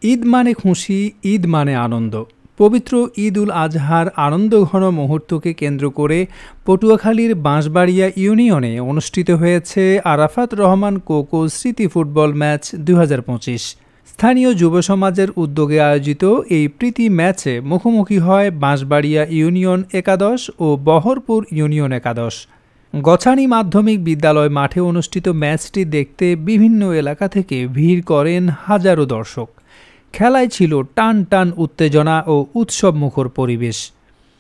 ঈদ মানে খুশি, ঈদ মানে আনন্দ। পবিত্র ঈদ উল আজহার আনন্দঘন মুহূর্তকে কেন্দ্র করে পটুয়াখালীর বাঁশবাড়িয়া ইউনিয়নে অনুষ্ঠিত হয়েছে আরাফাত রহমান কোকো স্মৃতি ফুটবল ম্যাচ ২০২৫। স্থানীয় যুব সমাজের উদ্যোগে আয়োজিত এই প্রীতি ম্যাচে মুখোমুখি হয় বাঁশবাড়িয়া ইউনিয়ন একাদশ ও বহরপুর ইউনিয়ন একাদশ। গছানী মাধ্যমিক বিদ্যালয় মাঠে অনুষ্ঠিত ম্যাচটি দেখতে বিভিন্ন এলাকা থেকে ভিড় করেন হাজারো দর্শক। খেলায় ছিল টান টান উত্তেজনা ও উৎসবমুখর পরিবেশ।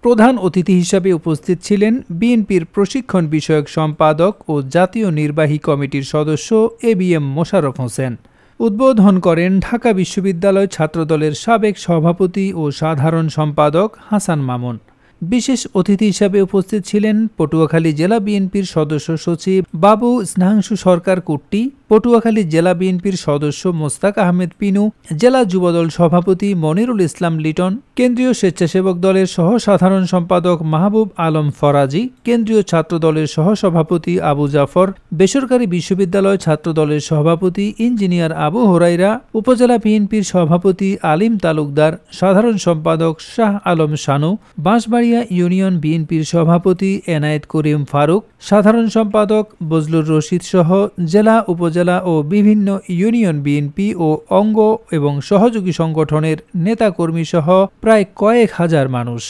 প্রধান অতিথি হিসাবে উপস্থিত ছিলেন বিএনপির প্রশিক্ষণ বিষয়ক সম্পাদক ও জাতীয় নির্বাহী কমিটির সদস্য এবিএম মোশাররফ হোসেন। উদ্বোধন করেন ঢাকা বিশ্ববিদ্যালয় ছাত্রদলের সাবেক সভাপতি ও সাধারণ সম্পাদক হাসান মামুন। বিশেষ অতিথি হিসাবে উপস্থিত ছিলেন পটুয়াখালী জেলা বিএনপির সদস্য সচিব বাবু স্নেহাংশু সরকার কুট্টি, পটুয়াখালী জেলা বিএনপির সদস্য মোস্তাক আহমেদ পিনু, জেলা যুবদল সভাপতি মনিরুল ইসলাম লিটন, কেন্দ্রীয় স্বেচ্ছাসেবক দলের সহ সাধারণ সম্পাদক মাহবুব আলম ফরাজি, কেন্দ্রীয় ছাত্রদলের সহসভাপতি আবু জাফর, বেসরকারি বিশ্ববিদ্যালয় ছাত্রদলের সভাপতি ইঞ্জিনিয়ার আবু হোরাইরা, উপজেলা বিএনপির সভাপতি আলিম তালুকদার, সাধারণ সম্পাদক শাহ আলম শানু, বাঁশবাড়িয়া ইউনিয়ন বিএনপির সভাপতি এনায়েত করিম ফারুক, সাধারণ সম্পাদক বজলুর রশিদ সহ জেলা উপজেলা ও বিভিন্ন ইউনিয়ন বিএনপি ও অঙ্গ এবং সহযোগী সংগঠনের নেতাকর্মী সহ প্রায় কয়েক হাজার মানুষ।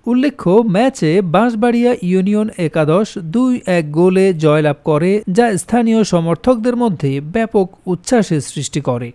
উল্লেখ্য, ম্যাচে বাঁশবাড়িয়া ইউনিয়ন একাদশ ২-১ গোলে জয়লাভ করে, যা স্থানীয় সমর্থকদের মধ্যে ব্যাপক উচ্ছ্বাসের সৃষ্টি করে।